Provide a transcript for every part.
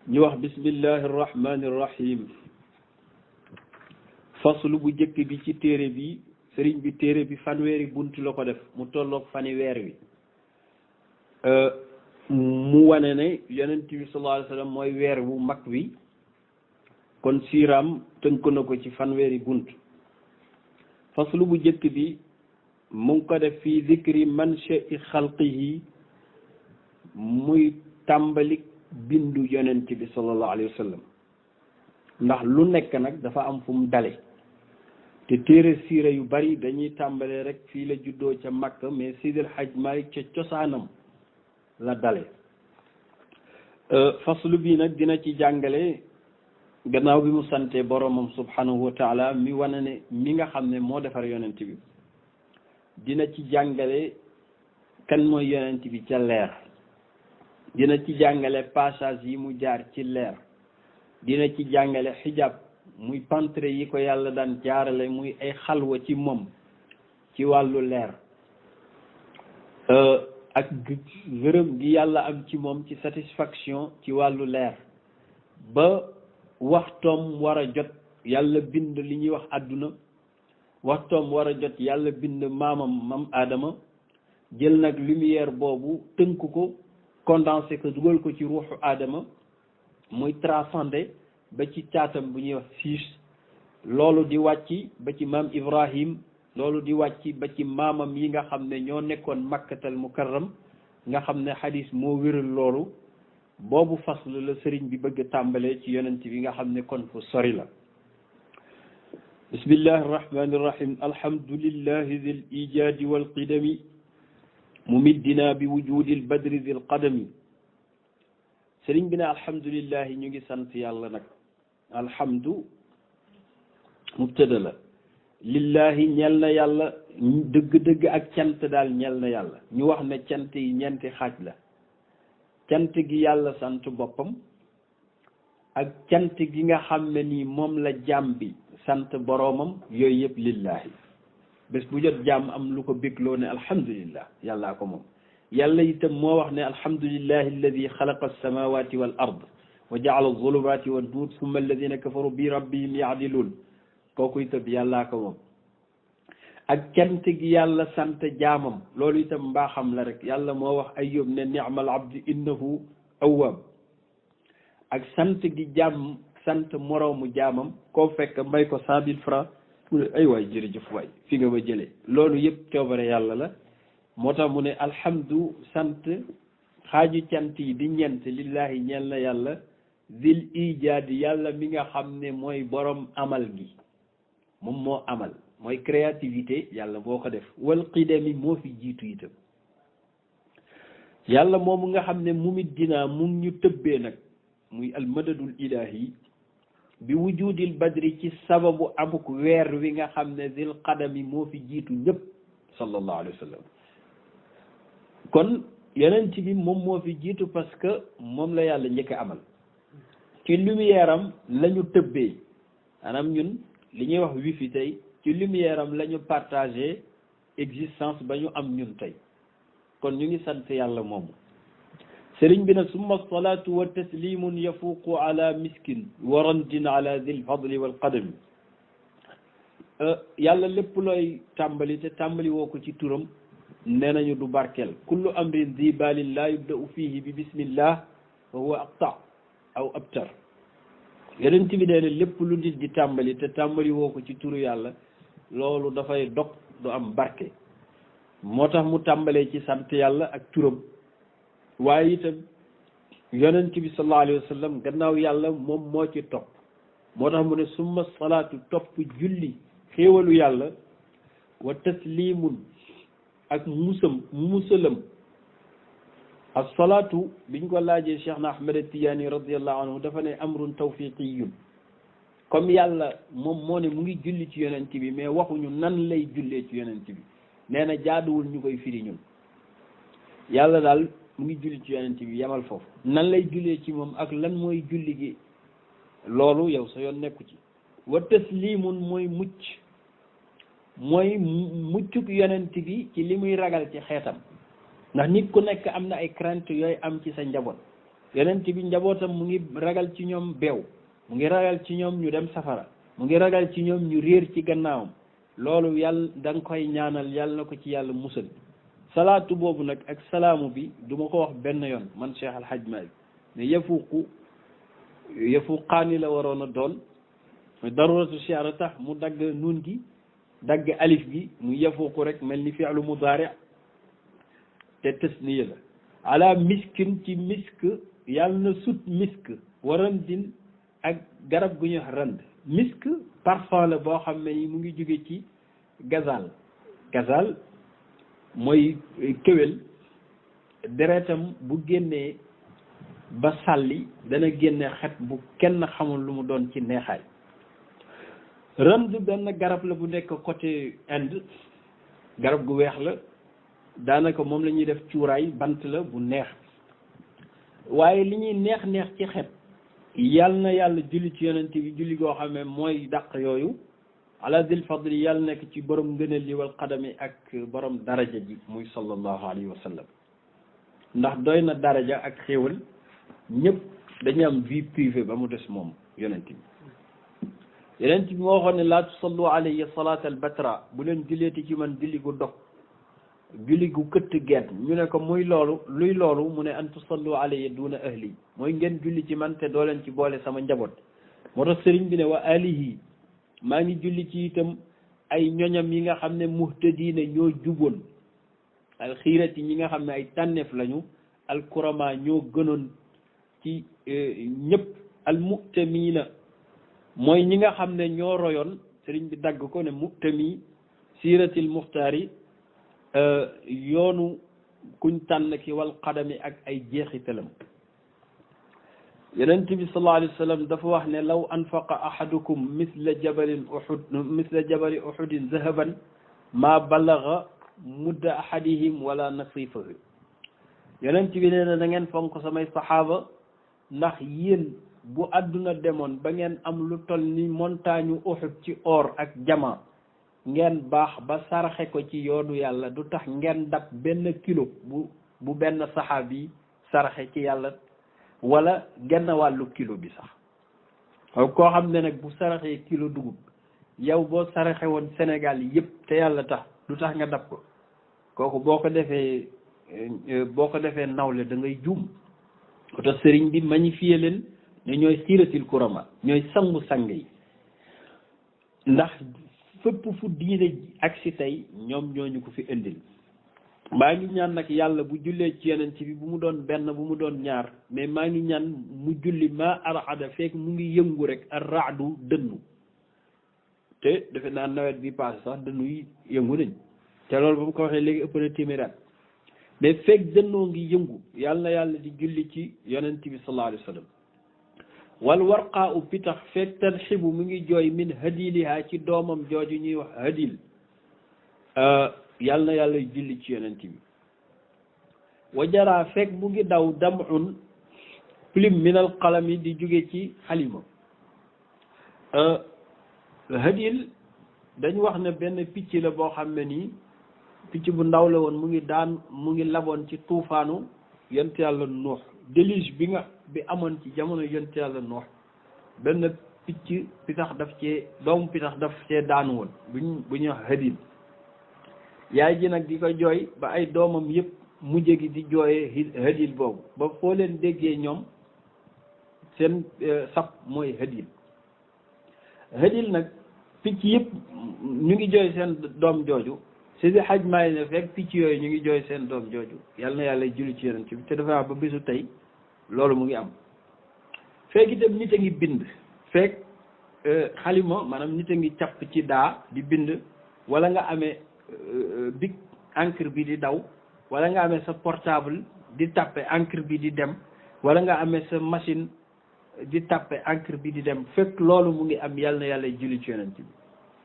ñu wax bismillahi irrahmani irrahim faslu bu njëkk bi ci téere bi sëriñ bi téere bi fanweeri bunt la ko def mu tolloog fani weer wi mu wane ne yonent bi sallallahu alayhi wa sallam mooy weer wu mag wi kon siiraam tënk na ko ci fanweeri bunt faslu bu njëkk bi mu ngi ko def fii zikri manshai xalqihi muy tàmbali bindu yonent bi sallallahu alayhi wa sallam ndax lu nekk nag dafa am fu mu dale te téere siira yu bari dañuy tàmbalee rek fii la juddoo ca Makka mais Sidil Hajj Malik ca cosaanam la dale faslu bi nag dina ci jàngale gannaaw bi mu sante boromam subhanahu wa taala mi wane ne mi nga xam ne moo defar yonent bi dina ci jàngale kan mooy yonent bi ca leer dina ci jàngale passage yi mu jaar ci leer dina ci jàngale xijaab muy pantre yi ko yàlla daan jaarale muy ay xalwa ci moom ci wàllu leer ak gërëm gi yàlla am ci moom ci satisfaction ci wàllu leer ba waxtoom war a jot yàlla bind li ñuy wax àdduna waxtoom war a jot yàlla bind mam Adama jël nag lumière boobu tënk ko condensé ko dugal ko ci ruuxu Adama muy transcendé ba ci caatam bu ñuy wax siis loolu di wàcc ba ci maam Ibrahim loolu di wàcc ba ci maamam yi nga xam ne ñoo nekkoon makkatal mukarram nga xam ne xadis moo wéral loolu boobu fasl la sëriñ bi bëgg tàmbalee ci yonent bi nga xam ne kon fu sori la bismillahi irrahmani irrahim alhamdulillahi dil ijaadi walqidami mumiddina bi wujudil badri dil qadami sëriñ bi ne alhamdulillahi ñu ngi sant yàlla nag alhamdu mubtada la lillahi ñel na yàlla dëgg-dëgg ak cant daal ñel na yàlla ñu wax ne cant yi ñeenti xaaj la cant gi yàlla sant boppam ak cant gi nga xam ne nii moom la jaam bi sant boroomam yooyu yëpp lillahi bés bu jot jaam am lu ko bégloo ne alhamdulillah yàllaa ko moom yàlla itam moo wax ne alhamdulillahi alladi xalaqa alsamawati wal ard wa jaala alzulumati wan nuur summa alladina kafaru bi rabbihim yaadiluun kooku itam yàllaa ko moom ak cant gi yàlla sant jaamam loolu itam mbaaxam la rek yàlla moo wax Ayyub ne ni'mal abdu innahu awwab ak sant gi jaam sant moroomu jaamam koo fekk may ko 100 000 francs mu ne ay waay jërëjëf waay fi nga ma jëlee loolu yëpp coobare yàlla la moo tax mu ne alhamdu sant xaaju cant yi di ñent lillahi ñeel na yàlla zil ijaadi yàlla mi nga xam ne mooy borom amal gi moom moo amal mooy créativité yàlla boo ko def wal qidami moo fi jiitu itam yàlla moomu nga xam ne mumit dinaa mu ñu tëbbee nag muy almadadul ilahi bi wujudil badri ci sababu amuk weer wi nga xam ne zil qadami moo fi jiitu ñëpp sallallahu alayhi wa sallam kon yonent bi moom moo fi jiitu parce que moom la yàlla njëkk a amal ci lumière am la ñu tëbbee maanaam ñun li ñuy wax wifi tey ci lumière am la ñu partagé existence ba ñu am ñun tey kon ñu ngi sant yàlla moomu sëriñ bi nag summa salaatu wa taslimun yafuqu ala miskin warandin ala dil fadli wal qadami yàlla lépp looy tàmbali te tàmbali woo ko ci turam nee nañu du barkeel kullu amrin di balin laa yubda'u fihi bi bismillah fa huwa aqta aw abtar yonent bi nee na lépp lu nit di tàmbali te tàmbali woo ko ci turu yàlla loolu dafay dog du am barke moo tax mu tàmbalee ci sant yàlla ak turam waaye itam yonent bi sallallahu alayhi wa sallam gannaaw yàlla moom moo ci topp moo tax mu ne summa salaatu topp julli xéewalu yàlla wa taslimun ak musalam as-salaatu biñ ko laajee Cheikh na Ahmed Tidiane radiyallahu anhu dafa ne amrun tawfiqiyun comme yàlla moom moo ne mu ngi julli ci yonent bi mais waxuñu nan lay jullee ci yonent bi nee na jaaduwul ñu koy firi ñun yàlla daal mu ngi julli ci yonent bi yemal foofu nan lay jullee ci moom ak lan mooy julli gi loolu yow sa yoon nekku ci wa taslimun mooy muccuk yonent bi ci li muy ragal ci xeetam ndax nit ku nekk am na ay crainte yooyu am ci sa njaboot yonent bi njabootam mu ngi ragal ci ñoom beew, mu ngi ragal ci ñoom ñu dem safara, mu ngi ragal ci ñoom ñu réer ci gannaawam. loolu yàlla da nga koy ñaanal yàlla na ko ci yàlla musal. salaatu boobu nag ak salaamu bi du ma ko wax benn yoon man Cheikh Al Hadj Malick ne yafuqaani la waroon a doon daruratu shi'ra tax mu dagg nuun gi dagg alif gi mu yafuqu rek mel ni fi'lu mudaari te tasniya la. ala miskin ci misk yàlla na sut misk warandin ak garab gu ñuy wax rand. misk parfum la boo xam ne ni mu ngi jóge ci gazal. gazal mooy kéwél, deretam bu génnee ba sàlli dana génne xet bu kenn xamul lu mu doon ci neexaay. rand benn garab la bu nekk côté Inde, garab gu weex la, daanaka moom la ñuy def cuuraay, bant la bu neex. waaye li ñuy neex neex ci xet yàlla na yàlla julli ci yonent bi julli goo xam ne mooy dàq yooyu ala dil fadli yàlla nekk ci borom ngëneel li wal xadami ak borom daraja ji muy sallallahu alayhi wa sallam. ndax doy na daraja ak xéewal ñëpp dañu am vie privée ba mu des moom yonent bi. yonent bi moo waxoon ne laa tusallu alayhi salaat al batra, bu leen julleeti ci man julli gu dog, julli gu këtt gent. ñu ne ko muy loolu luy loolu mu ne an tusallu alayhi duna ahli, mooy ngeen julli ci man te doo leen ci boole sama njaboot. moo tax sëriñ bi ne wa alihi, maa ngi julli ci itam ay ñoñam yi nga xam ne muhtadiina ñoo juboon, al xiirati ñi nga xam ne ay tànneef lañu, al kurama ñoo gënoon ci ñëpp, al muhtamiina mooy ñi nga xam ne ñoo royoon. sëriñ bi dagg ko ne muhtami siiratil muxtaari, yoonu kuñ tànn ki wal xadami ak ay jeexitalam. yonent bi sallallahu alayhi wa sallam dafa wax ne law anfaqa ahadukum misla jabali uhudin zahaban ma balaga mudda ahadihim wala nasifahu. yonent bi nee na da ngeen fonk samay saxaaba, ndax yéen bu àdduna demoon ba ngeen am lu toll ni montagne Uhud ci or ak jama, ngeen baax ba saraxe ko ci yoonu yàlla, du tax ngeen dab benn kilo bu benn saxaabi saraxe ci yàlla, wala genn wàllu kilo bi sax. koo xam ne nag bu saraxee kilo dugub, yow boo saraxe woon Sénégal yëpp te yàlla tax, du tax nga dab ko. kooku boo ko defee nawle da ngay juum. oto sëriñ bi magnifié leen ne ñooy siiratil kurama, ñooy sangu sang yi. ndax fépp fu diine ak si tey ñoom ñooñu ko fi indil. maa ngi ñaan nag yàlla bu jullee ci yonent bi bu mu doon benn bu mu doon ñaar, mais maa ngi ñaan mu julli ma arada fekk mu ngi yëngu rek ar raadu dënnu. te defe naa nawet bi passé sax dënnu yi yëngu nañ, te loolu ba mu ko waxee léegi ëpp na téeméeri at. mais fekk dënnoo ngi yëngu yàlla na yàlla di julli ci yonent bi sallallahu alayhi wa sallam. wal warqaa u pitax fekk tanxibu mu ngi jooy min hadiliha ci doomam jooju ñuy wax hadil, yàlla na yàlla julli ci yonent bi. wajaraa fekk mu ngi daw damun plume min al qalami di jóge ci xalima. hadil dañ wax ne benn picc la boo xam ne nii picc bu ndaw la woon, mu ngi laboon ci tuufaanu yonent yàlla Nuux. déluge bi amoon ci jamono yonent yàlla Nuux, benn pitax daf cee daanu woon bu ñuy wax hadil. yaay ji nag di ko jooy ba ay doomam yëpp mujj gi di jooyee hadil boobu, ba foo leen déggee ñoom seen sab mooy hadil. hadil nag picc yëpp ñu ngi jooy seen doom jooju. Seydi Hajj Maalik ne fekk picc yooyu ñu ngi jooy seen doom jooju, yàlla na yàlla julli ci yonent bi. te dafa wax ba bisu tey loolu mu ngi am. fekk itam nit a ngi bind, fekk xalima maanaam nit a ngi capp ci daa di bind, wala nga amee bic encre bi di daw, wala nga amee sa portable di tappe encre bi di dem, wala nga amee sa machine di tappe encre bi di dem, fekk loolu mu ngi am yàlla na yàlla julli ci yonent bi.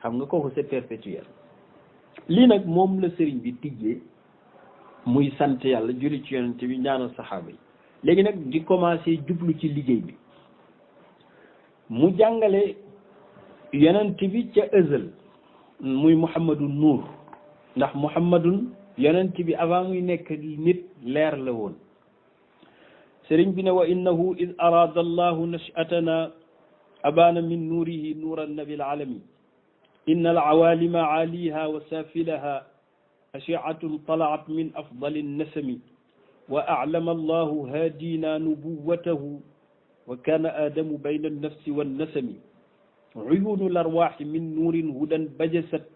xam nga kooku c'est perpétuel. lii nag moom la sëriñ bi tijjee muy sant yàlla julli ci yonent bi ñaanal saxaaba yi. léegi nag di commencé jublu ci liggéey bi. mu jàngale yonent bi ca ëzël muy Muhammadu Nuur, ndax Muhammadun yonent bi avant muy nekk nit leer la woon. sëriñ bi ne wa innahu id arada allahu nashatana abana min nuurihi nuura nabi alalami inna alawalima aaliha wa safilaha ashiatun talaat min afdali nnasami wa aclama allahu haadina nubuwatahu wa kana aadamu bayna annafsi wannasami uyunu larwaaxi min nuurin hudan bajasat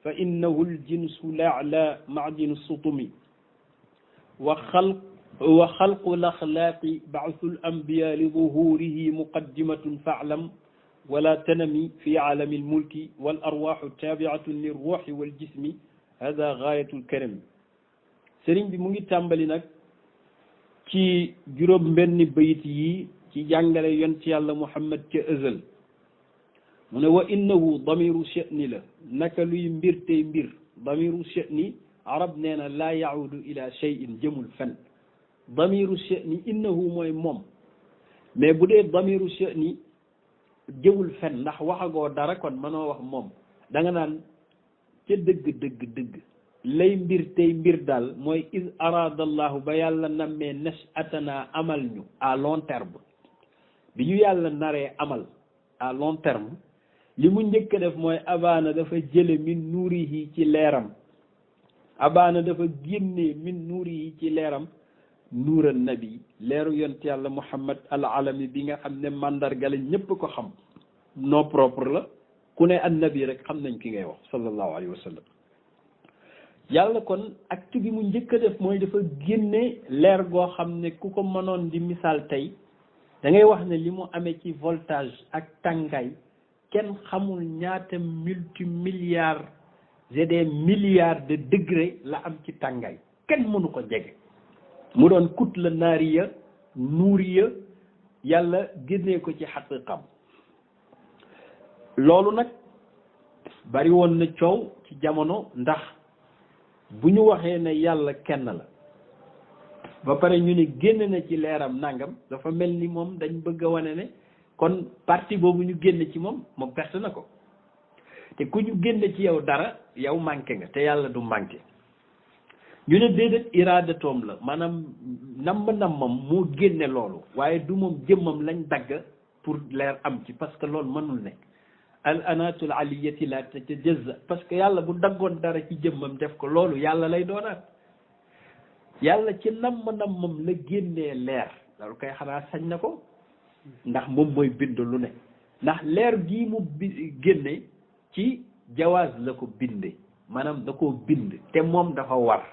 fa innahu ljinsu lacla macdinu sutumi wa xalqu laxlaaqi bacsu lambiya li duhurihi muqaddimatun faclam wala tanami fi caalami lmulki wal arwaaxu taabiatun lirruuxi waljismi hada gaayatul karami. sëriñ bi mu ngi tàmbali nag ci juróom benni bayit yi ci jàngale yonent yàlla Muhammad ca ëzal mu ne wa innahu damiru sha'ni la naka luy mbir tey mbir damiru sha'ni arab nee na laa yacuudu ila cheyin jëmul fen damiru sha'ni innahu mooy moom mais bu dee damiru sha'ni jëmul fen ndax waxagoo dara kon mënoo wax moom da nga naan ca dëgg lay mbir tey mbir daal mooy is aradallahu ba yàlla nammee nashatana amal ñu à long terme bi ñu yàlla naree amal à long terme li mu njëkk a def mooy abaana dafa jële min nuurihi ci leeram abaana dafa génnee min nuurihi ci leeram nuura nabi leeru yonent yàlla muhammad al alami bi nga xam ne mandarga la ñépp ko xam nom propre la ku ne an nabi rek xam nañ ki ngay wax sallallahu alayhi wa sallam yàlla kon acte bi mu njëkk a def mooy dafa génne leer goo xam ne ku ko mënoon di misaal tey da ngay wax ne li mu amee ci voltage ak tàngaay kenn xamul ñaata multimilliards et des milliards de degrés la am ci tàngaay kenn mënu ko jege mu doon kutla naariya nuuriya yàlla génnee ko ci xaqiqam loolu nag bari woon na coow ci jamono ndax bu ñu waxee ne yàlla kenn la ba pare ñu ne génn na ci leeram nangam dafa mel ni moom dañ bëgg a wane ne kon partie boobu ñu génn ci moom perte na ko te ku ñu génn ci yow dara yow manqué nga te yàlla du manqué ñu ne déedéet iraadatoom la maanaam nammam moo génne loolu waaye du moom jëmmam lañ dagg pour leer am ci parce que loolu mënul nekk al anatul aliyati la tatajazza parce que yàlla bu daggoon dara ci jëmmam def ko loolu yàlla lay doonaat yàlla ci nammam la génnee leer loolu kay xanaa sañ na ko ndax moom mooy bind lu ne ndax leer gii mu génne ci jawaaz la ko binde maanaam da koo bind te moom dafa war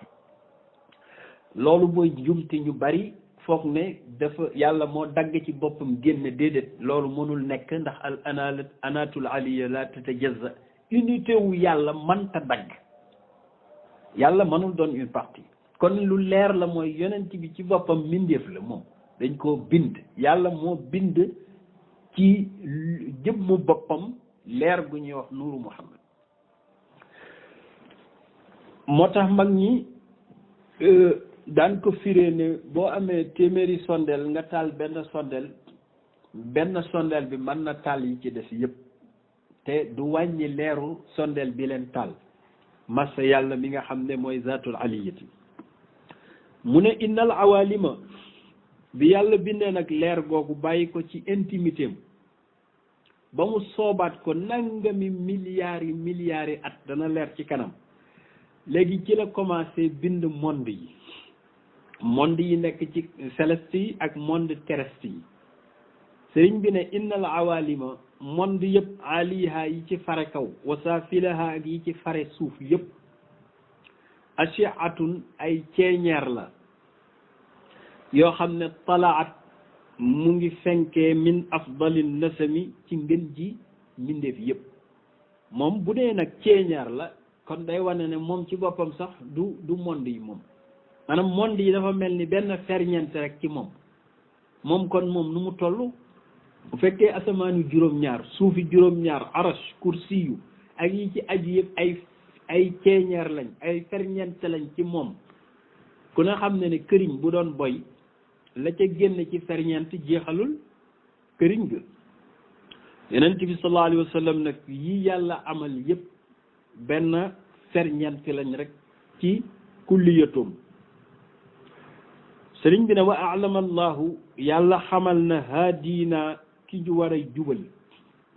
loolu mooy jumte ñu bari foog ne dafa yàlla moo dagg ci boppam génne déedéet loolu mënul nekk ndax al anatul aliya la tatajazza unité wu yàlla mënta dagg yàlla mënul doon une partie kon lu leer la mooy yonent bi ci boppam mbindeef la moom dañ koo bind yàlla moo bind ci jëmmu boppam leer gu ñuy wax nuuru muhammad moo tax mag ñi daan ko firee ne boo amee téeméeri sondeel nga taal benn sondeel bi mën na taal yi ci des yëpp te du wàññi leeru sondeel bi leen taal massa yàlla mi nga xam ne mooy zaatul aliyati mu ne innal awalima bi yàlla bindee nag leer googu bàyyi ko ci intimité am ba mu soobaat ko nangami milliards yi at dana leer ci kanam léegi ci la commencé bind monde yi nekk ci céleste yi ak monde terrestre yi sëriñ bi ne innal awalima monde yëpp aliha yi ci fare kaw wa safilaha ak yi ci fare suuf yëpp ashiatun ay ceeñeer la yoo xam ne talaat mu ngi fenkee min afdalin nasami ci ngën ji mbindeef yëpp moom bu dee nag ceeñeer la kon day wane ne moom ci boppam sax du monde yi moom maanaam monde yi dafa mel ni benn ferñeent rek ci moom kon moom nu mu toll bu fekkee asamaanu juróom-ñaar suufi juróom-ñaar arash kursiyu ak yi ci aju yëpp ay ceeñeer lañ ay ferñeent lañ ci moom ku ne xam ne këriñ bu doon boy la ca génn ci ferñeent jeexalul këriñ ga yonent bi sallallahu alayhi wa sallam nag yi yàlla amal yëpp benn ferñeent lañ rek ci kulliyatoom sëriñ bi ne wa alama allahu yàlla xamal na haadina ki ñu war a jubal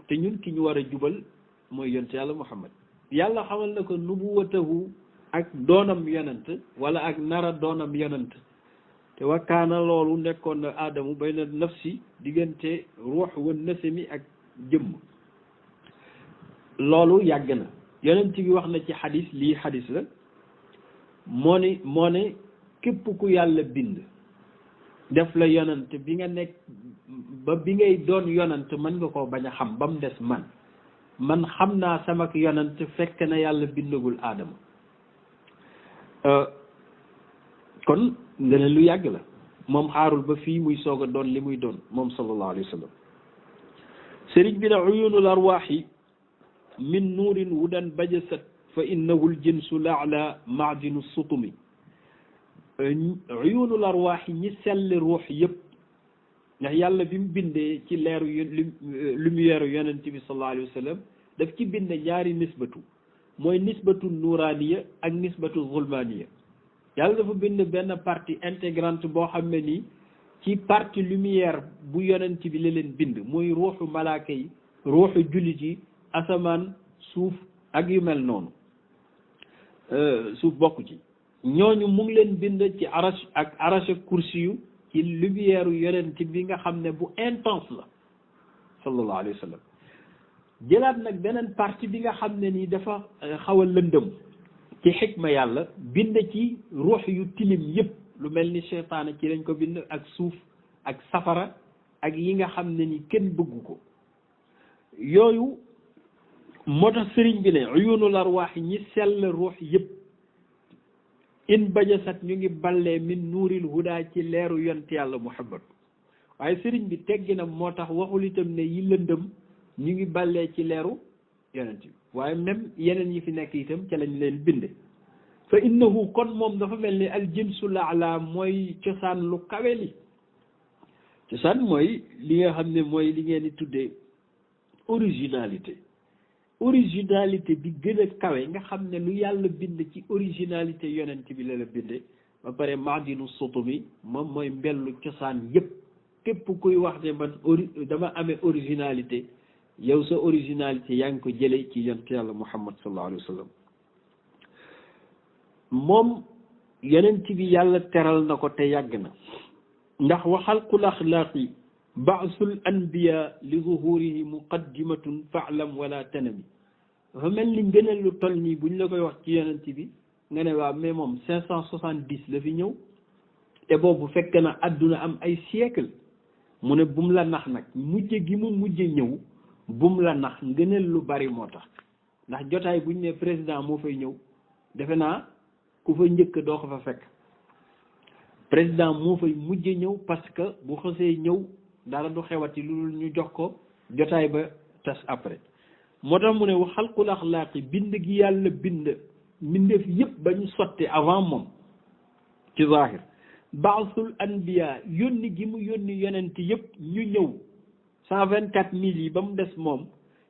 te ñun ki ñu war a jubal mooy yonent yàlla muhammad yàlla xamal na ko nubuwatahu ak doonam yonent wala ak nara doonam yonent te wakkaana loolu nekkoon na aadamu bayna nafsi diggante ruux wa nasami ak jëmm loolu yàgg na yonent bi wax na ci xadis lii xadis la moo ne képp ku yàlla bind def la yonent bi nga nekk ba bi ngay doon yonent mën nga koo bañ a xam ba mu des man xam naa sama yonent fekk na yàlla bindagul aadama kon nga ne lu yàgg la moom xaarul ba fii muy soog a doon li muy doon moom sallallahu alayhi wa sallam sëriñ bi ne uyunul arwaaxi min nuurin wudan bajasat fa innahu ljinsu laala maadinu sutumi uyunul arwaaxi ñi selli ruux yëpp ndax yàlla bi mu bindee ci leeru lumière yonent bi sallallahu alayhi wa sallam daf ci bind ñaari nisbatu mooy nisbatu nuuraaniya ak nisbatu zulmaaniya yàlla dafa bind benn partie intégrante boo xam ne nii ci partie lumière bu yonent bi la leen bind muy ruuxu malaaka yi ruuxu jullit yi asamaan suuf ak yu mel noonu suuf bokk ci ñooñu mu ngi leen bind ci arash ak arash kursi yu ci lumière yonent bi nga xam ne bu intense la sallallahu alayhi wa sallam jëlaat nag beneen partie bi nga xam ne nii dafa xaw a lëndëm ci xikma yàlla bind ci ruux yu tilim yëpp lu mel ni seytaane ci lañ ko bind ak suuf ak safara ak yi nga xam ne ni kenn bëggu ko yooyu moo tax sëriñ bi ne uyunul arwaax ñi sell ruux yëpp in bajasat ñu ngi ballee min nuuril huda ci leeru yont yàlla muhammad waaye sëriñ bi teggi na moo tax waxul itam ne yi lëndëm ñu ngi ballee ci leeru yonent bi waaye même yeneen yi fi nekk itam ca lañ leen binde fa innahu kon moom dafa mel ni al jinsu laala mooy cosaan lu kawe li cosaan mooy li nga xam ne mooy li ngeen di tuddee originalité bi gën a kawe nga xam ne lu yàlla bind ci originalité yonent bi la binde ba pare maadinu sutumi moom mooy mbellu cosaan yépp képp kuy wax ne man dama amee originalité yow sa originalité yaa ngi ko jëlee ci yonent yàlla muhammad sallallahu alayhi wa sallam moom yonent bi yàlla teral na ko te yàgg na ndax wa xalqul axlaaqi baasul anbiya li zuhurihi muqaddimatun faalam wala tanami dafa mel ni ngëneel lu toll nii buñ la koy wax ci yonent bi nga ne waaw mais moom 570 la fi ñëw te boobu fekk na àdduna am ay siècle mu ne bum la nax nag mujje gi mu mujje ñëw bum la nax ngëneel lu bari moo tax ndax jotaay buñ ne président moo fay ñëw defe naa ku fa njëkk doo ko fa fekk président moo fay mujje ñëw parce que bu xasee ñëw dara du xewati lu ñu jox ko jotaay ba tas après moo tax mu ne wa xalqul axlaaqi bind gi yàlla bind mbindeef yëpp ba ñu sotti avant moom ci zahir baasul anbiya yónni gi mu yónni yonent yëpp ñu ñëw 124 000 yi ba mu des moom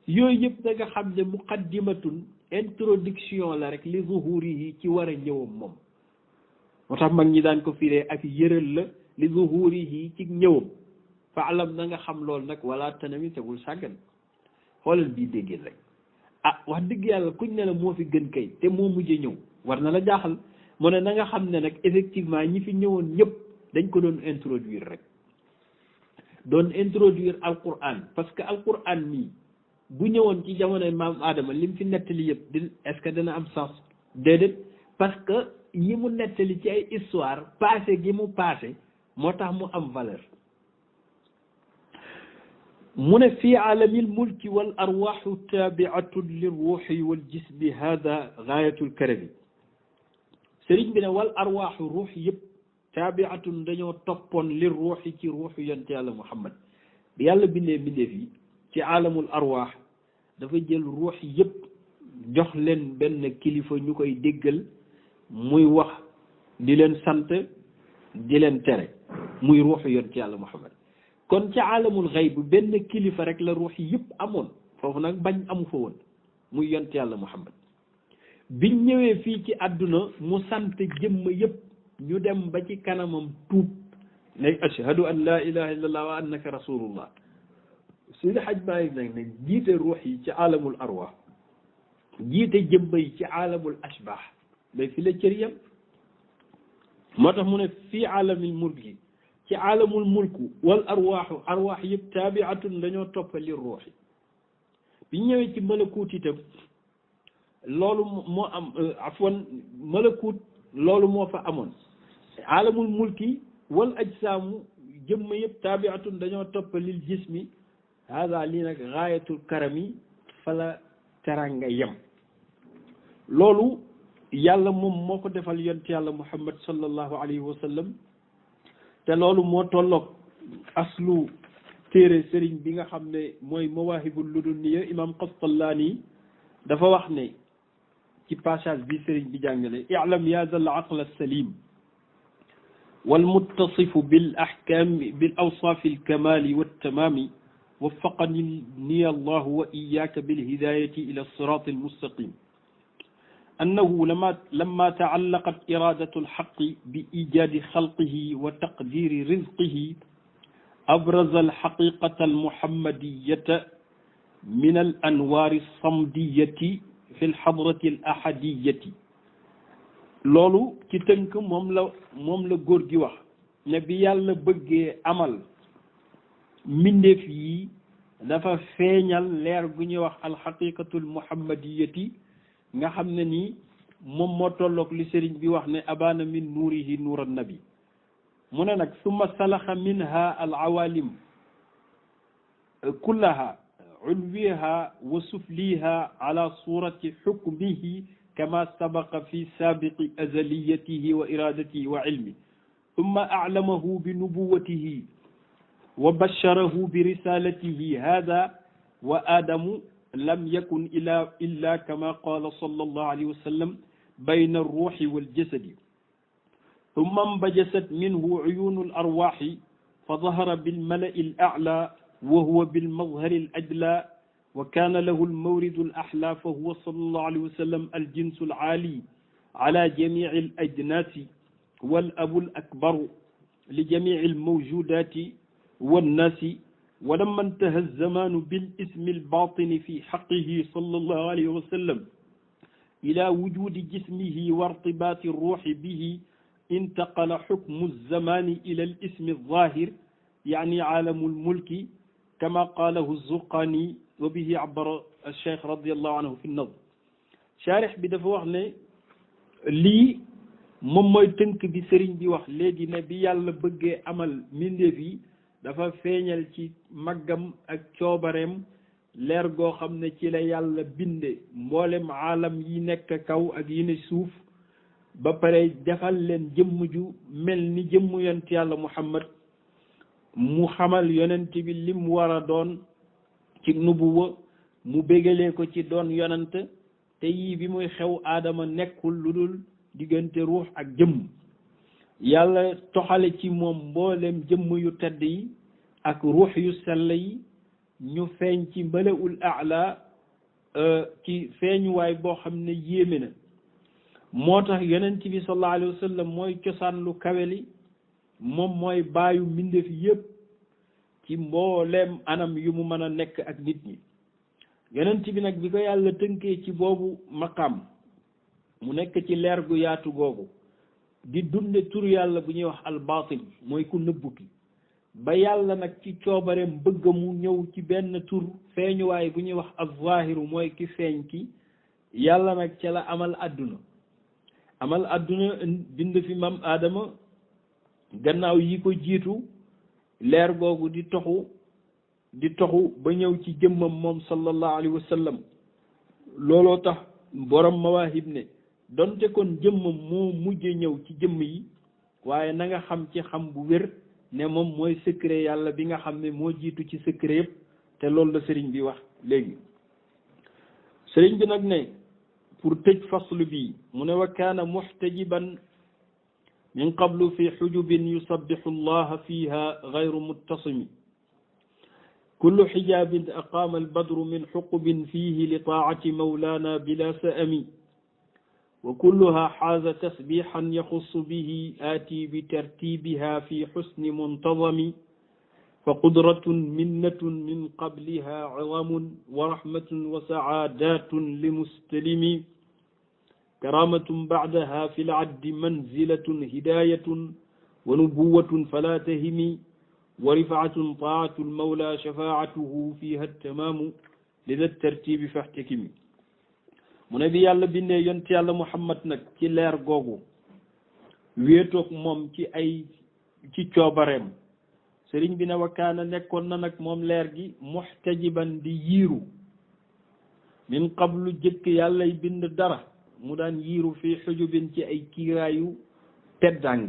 yooyu yëpp da nga xam ne muqaddimatun introduction la rek li zuhuri yi ci war a ñëwam moom moo tax mag ñi daan ko firee ak yëral la li zuhuri yi ci ñëwam fa alam na nga xam loolu nag wala tanami tegul sàggan xoolal bii déggee rek wax dëgg yàlla kuñ ne la moo fi gën kay te moo mujjee ñëw war na la jaaxal mu ne na nga xam ne nag effectivement ñi fi ñëwoon ñëpp dañ ko doon introduire rek doon introduire alquran parce que alquran nii bu ñëwoon ci jamonoy maam Adama lim fi nettali yëpp est-ce que dana am sens déedéet parce que yi mu nettali ci ay histoire passé gi mu passé moo tax mu am valeur mu ne fii aalamil mulki wal arwaaxu taabiatun lir ruuxi wal jismi hada gaayatul karami sëriñ bi ne wal arwaaxu ruux yëpp taabiatun dañoo toppoon lir ruuxi ci ruuxu yonent yàlla muhammad bi yàlla bindee mbindeef yi ci aalamul arwaax dafa jël ruux yëpp jox leen benn kilifa ñu koy déggal muy wax di leen sant di leen tere muy ruuxu yonent yàlla muhammad kon ci aalamul xayb benn kilifa rek la ruux yëpp amoon foofu nag bañ amu fa woon muy yonent yàlla muhammad biñ ñëwee fii ci àdduna mu sant jëmm yëpp ñu dem ba ci kanamam tuub ne ashhadu an la ilaha illallah wa annaka rasulullah. Seydi Hajj Maalik nag ne jiite ruux yi ci aalamul arwaax jiite jëmba yi ci aalamul ashbaax mais fi la cër yam moo tax mu ne fii aalamil mulki ci aalamul mulku wal arwaax yëpp taabiatun dañoo toppali ruux yi bi ñëwee ci malakuut itam loolu moo am afwan malakuut loolu moo fa amoon aalamul mulki wal ajsaamu jëmma yëpp taabiatun dañoo toppalil jismi hada lii nag gaayatul karami fala teranga yem loolu yàlla moom moo ko defal yonent yàlla muhammad sallallahu alayhi wa sallam te loolu moo tolloog aslu téere sëriñ bi nga xam ne mooy mawaahibul ladunniya imam Qastallaani dafa wax ne ci passage bi sëriñ bi jàngale i'lam ya zal aql as-salim wal muttasifu bil ahkam bil awsaf al kamal wat tamam waffaqani Allah wa iyyaka bil hidayati ila as-sirat al mustaqim annahu lamma ta'allaqat iradatu al haqqi bi ijadi khalqihi wa taqdiri rizqihi abraza al haqiqata al muhammadiyyata min al anwar as samdiyyati fi l hadrati l ahadiyati loolu ci tënk moom la góor gi wax ne bi yàlla bëggee amal mbindeef yi dafa feeñal leer gu ñuy wax alxaqiqatul muhammadiyati nga xam ne ni moom moo tolloog li sëriñ bi wax ne abana min nuurihi nuur annabi mu ne nag summa salaxa minha al awalim kullaha ulwiha wa sufliha ala surati xukmihi kama sabaqa fi sabiqi azaliyatihi wa iradatihi wa ilmi thumma a'lamahu bi nubuwatihi wa basharahu bi risalatihi hada wa adamu lam yakun illa kama qala sallallahu alayhi wa sallam bayna arruhi waljasadi thumma inbajasat minhu uyunu alarwahi fa dahara bilmala'i al'a'la وهو بالمظهر الأجلى وكان له المورد الأحلى فهو صلى الله عليه وسلم الجنس العالي على جميع الأجناس والأب الأكبر لجميع الموجودات والناس ولما انتهى الزمان بالاسم الباطن في حقه صلى الله عليه وسلم إلى وجود جسمه وارتباط الروح به انتقل حكم الزمان إلى الاسم الظاهر يعني عالم الملك kama qaalahu Zurqaani wa bihi abbara Cheikh radiyallahu anhu fi nazm charix bi dafa wax ne lii moom mooy tënk bi sëriñ bi wax léegi ne bi yàlla bëggee amal mbindeef yi dafa feeñal ci maggam ak coobareem leer goo xam ne ci la yàlla binde mboolem aalam yi nekk kaw ak yi ne suuf ba pare defal leen jëmm ju mel ni jëmm yonent yàlla Muhammad mu xamal yonent bi lim war a doon ci nubuwa mu bégalee ko ci doon yonent te yii bi muy xew aadama nekkul lu dul diggante ruux ak jëmm yàlla toxale ci moom mboolem jëmm yu tedd yi ak ruux yu sell yi ñu feeñ ci mala'ul a'la ci feeñuwaay boo xam ne yéeme na moo tax yonent bi sallallahu alayhi wa sallam mooy cosaan lu kawe li moom mooy baayu mbindeef yépp ci mbooleem anam yu mu mën a nekk ak nit ñi yonent bi nag bi ko yàlla tënkee ci boobu maqaam mu nekk ci leer gu yaatu googu di dunde tur yàlla bu ñuy wax albaatin mooy ku nëbbu ki ba yàlla nag ci coobareem bëgg mu ñëw ci benn tur feeñuwaay bu ñuy wax az-zaahiru mooy ki feeñ ki yàlla nag ca la amal àdduna bind fi mam aadama gannaaw yi ko jiitu leer googu di toxu ba ñëw ci jëmmam moom sallallahu alayhi wa sallam looloo tax borom mawaahib ne donte kon jëmmam moo mujje ñëw ci jëmm yi waaye na nga xam ci xam bu wér ne moom mooy secret yàlla bi nga xam ne moo jiitu ci secret yëpp te loolu la sëriñ bi wax léegi sëriñ bi nag ne pour tëj faslu bi mu ne wa kaana muxtajiban min qablu fi xujubin yusabixu allaha fiha gayru muttasimi kullu xijaabin aqaama albadru min xuqubin fihi li taacati mawlaana bila sa'ami wa kulluha xaaza tasbixan yaxussu bihi aati bi tartibiha fi xusni muntazami fa qudratun minnatun min qabliha cizamun wa rahmatun wa saadatun limustalimi karamatun bacdaha fi lcaddi manzilatun hidayatun wa nubuwatun fala tahimi wa rifaatun taatu lmawla shafaatuhu fiha tamaamu lida tartibi faxtakimi mu ne bi yàlla bindee yonent yàlla Muhammad nag ci leer googu wéetoog moom ci coobareem sëriñ bi ne wakaana nekkoon na nag moom leer gi muxtajiban di yiiru min qablu jëkk yàllay bind dara mu daan yiiru fii xujubin ci ay kiiraayu teddàng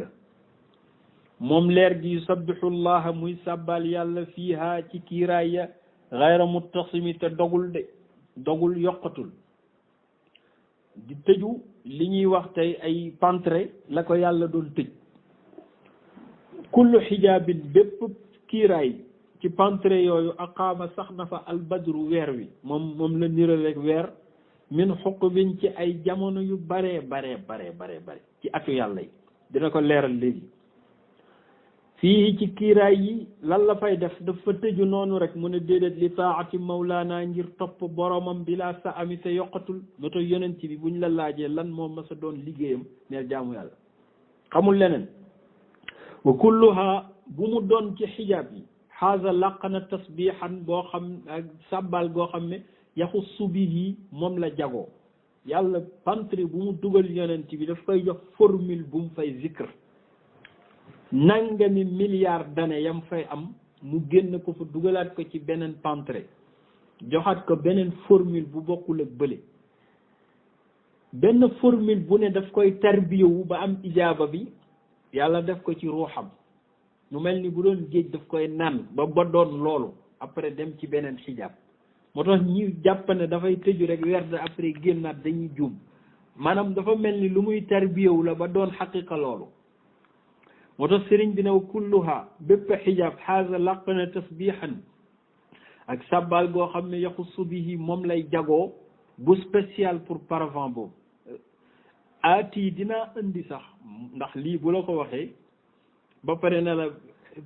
moom leer gi yusabbihu llaha muy sàbbal yàlla fiiha ci kiiraay ya gayra muttasimi te dogul yokkatul di tëju li ñuy wax tey ay pantre la ko yàlla doon tëj kullu xijaabin bépp kiiraay ci pantre yooyu aqaama sax na fa albadru weer wi moom la niraleeg weer min xuqbin ci ay jamono yu bare ci atu yàlla yi dina ko leeral léegi fii ci kiiraay yi lan la fay def dafa tëju noonu rek mu ne déedéet li taati mawlaana ngir topp boromam bila sa ami te yokkatul noto yonent bi buñ la laajee lan moo mas a doon liggéeyam neel jaamu yàlla xamul leneen wa kulluha bu mu doon ci xijaab yi xaasa laqana tasbixan boo xam ak sàbbal goo xam ne yaxussu bihi moom la jagoo yàlla pantre bu mu dugal yonent bi daf koy jox formule bu mu fay zikr nangami milliards d'années yam fay am mu génn ko fa dugalaat ko ci beneen pantre joxaat ko beneen formule bu bokkul ak bële benn formule bu ne daf koy tarbiyewu ba am ijaaba bi yàlla def ko ci ruuxam mu mel ni bu doon géej daf koy naan ba doon loolu après dem ci beneen xijaab moo tax ñi jàpp ne dafay tëju rek werd après génnaat dañuy juum maanaam dafa mel ni lu muy tarbiyewu la ba doon xaqiqa loolu moo tax sëriñ bi ne wa kulluha bépp xijaab xaasa làq na tasbixan ak sàbbaal goo xam ne yaxussu bihi moom lay jagoo bu spécial pour paravent boobu aati dinaa indi sax ndax lii bu la ko waxee ba pare ne la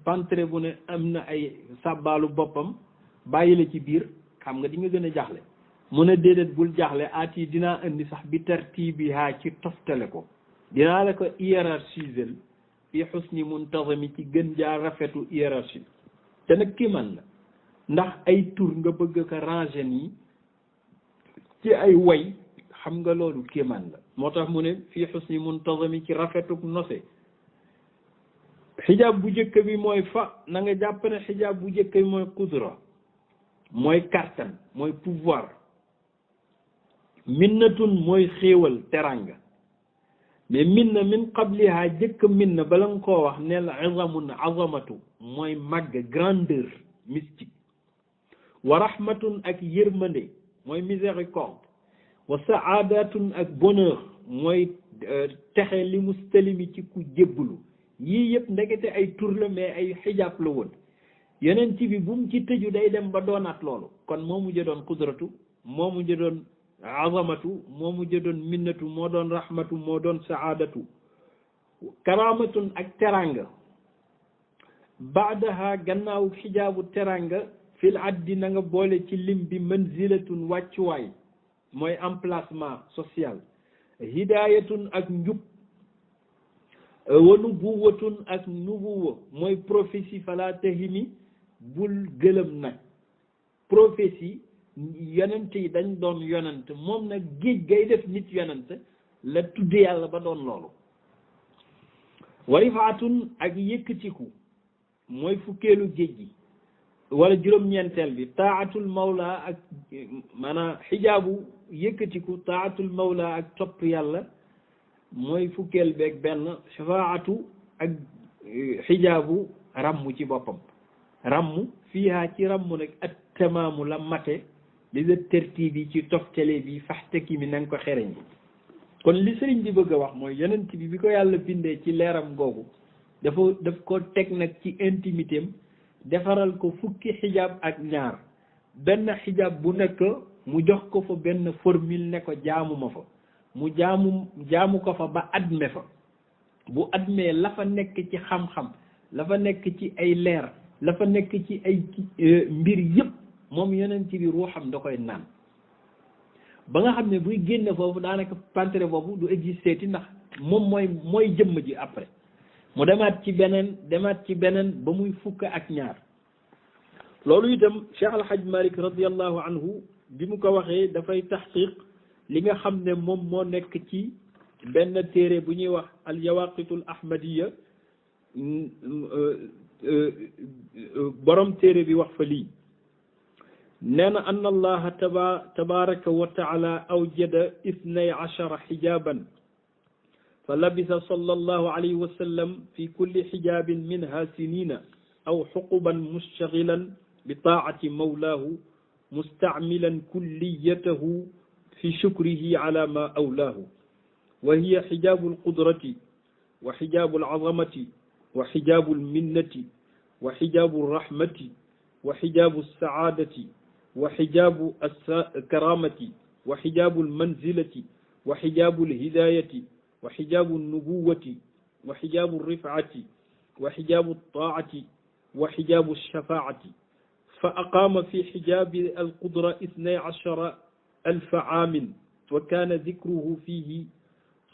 pantre bu ne am na ay sàbbaalu boppam bàyyi la ci biir xam nga di nga gën a jaxle mu ne déedéet bul jaxle aati dinaa indi sax bi tartibiha ci toftale ko dinaa la ko hiérarchiser fi xusni muntazami ci gën jaa rafetu hiérarchie te nag kii man la ndax ay tur nga bëgg ko ranger nii ci ay way xam nga loolu kéemaan la moo tax mu ne fii xusni muntazami ci rafetuk nose xijaab bu njëkk bi mooy na nga jàpp ne xijaab bu njëkk bi mooy qudra mooy kartan mooy pouvoir minnatun mooy xéewal teranga mais minna min qabliha jëkk minna bala nga koo wax neel izamun azamatu mooy màgg grandeur mystique wa rahmatun ak yërmande mooy miséricorde wa saadatun ak bonheur mooy texe li mustalimi ci ku jébbalu yii yëpp ndekete ay tur la mais ay xijaab la woon yeneen ci bi bu mu ci tëju day dem ba doonaat loolu kon moo mujjë doon qudratu moo mujjë doon azamatu moo mujjë doon minnatu moo doon rahmatu moo doon saadatu karamatun ak teranga baadaha gannaaw xijaabu teranga fil addi na nga boole ci lim bi manzilatun wàccuwaay mooy emplacement social hidayatun ak njub wa nubuwatun ak nubuwa mooy prophétie fala tahimi bul gëlëm nag prophétie yonent yi dañ doon yonent moom nag géej gay def nit yonent la tudde yàlla ba doon loolu wa rifaatun ak yëkkatiku mooy fukkeelu géej gi wala juróom-ñeenteel bi taatul mawla ak maanaam xijaabu yëkkatiku taatul mawla ak topp yàlla mooy fukkeel beeg benn shafaatu ak xijaabu ràmm ci boppam ràmm fiiha ci ràmm nag at tamaamu la mate li da tertiib yi ci toftale bi faxtaki mi na nga ko xereñ bi kon li sëriñ bi bëgg a wax mooy yonent bi ko yàlla bindee ci leeram googu daf ko teg nag ci intimité am defaral ko fukki xijaab ak ñaar benn xijaab bu nekk mu jox ko fa benn formule ne ko jaamuma fa mu jaamu ko fa ba adme fa bu admee la fa nekk ci xam-xam la fa nekk ci ay leer la fa nekk ci ay mbir yëpp moom yonent bi ruuxam da koy naan ba nga xam ne buy génne foofu daanaka pantere boobu du existé ti ndax moom mooy jëmm ji après mu demaat ci beneen ba muy fukk ak ñaar. loolu itam Cheikh Al Hadj Malick radiallahu anhu bi mu ko waxee dafay taxqiq li nga xam ne moom moo nekk ci benn téere bu ñuy wax al yawaqitul ahmadiya borom téere bi wax fa lii nee na anna allaha tabaraka wa taala awjada ithnay ashara xijaban fa labisa sallallahu alayhi wa sallam fi kulli xijabin minha sinina aw xuquban mushtagilan bi taati mawlaahu mustacmilan kulliyatahu fi shukrihi ala ma awlaahu wa hiya xijaabu alqudrati wa xijaabu alazamati wa xijaabu alminnati wa xijaabu alrahmati wa xijaabu alsaadati wa xijaabu alkaramati wa xijaabu almanzilati wa xijaabu alhidayati wa xijaabu alnubuwati wa xijaabu alrifcati wa xijaabu altaacati wa xijaabu alshafaacati fa aqaama fi xijaabi alqudra ithnay ashara alfa caamin wa kaana dikruhu fiihi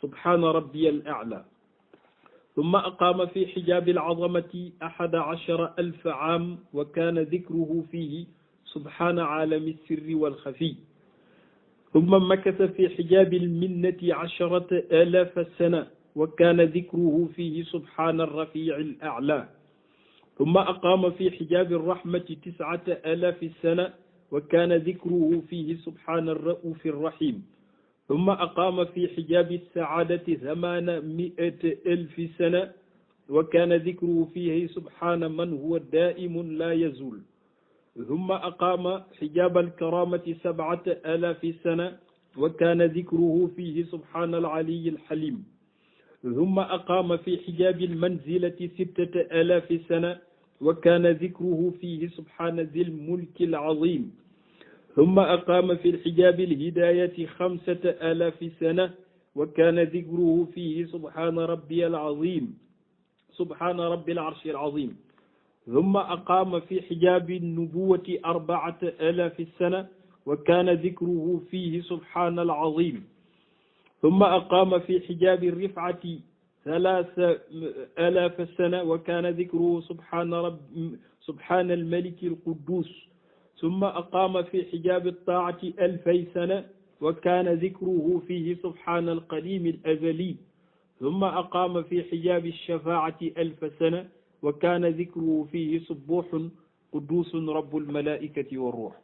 subhaana rabbiya al-a'laa summa aqaama fi xijaabi al-azamati ahada ashara alfa caam wa kaana dikruhu fiihi subhaana caalami sirri wal-xafiy summa makasa fi xijaabi al-minnati asharata aalaafa sana wa kaana dikruhu fiihi subhaana ar-rafiici al-a'laa summa aqaama fi xijaabi ar-raxmati tiscata aalaafi sana wa kaana dikruhu fiihi subhaana ar-ra'uufi ar-raxiim ثم أقام في حجاب السعادة 800 ألف سنة وكان ذكره فيه سبحان من هو دائم لا يزول ثم أقام حجاب الكرامة 7000 سنة وكان ذكره فيه سبحان العلي الحليم ثم أقام في حجاب المنزلة 6000 سنة وكان ذكره فيه سبحان ذي الملك العظيم ثم أقام في الحجاب الهداية 5000 سنة وكان ذكره فيه سبحان ربي العظيم سبحان رب العرش العظيم ثم أقام في حجاب النبوة 4000 سنة وكان ذكره فيه سبحان العظيم ثم أقام في حجاب الرفعة 3000 سنة وكان ذكره سبحان الملك القدوس ثم أقام في حجاب الطاعة 2000 سنة وكان ذكره فيه سبحان القديم الأزلي ثم أقام في حجاب الشفاعة 1000 سنة وكان ذكره فيه سبوح قدوس رب الملائكة والروح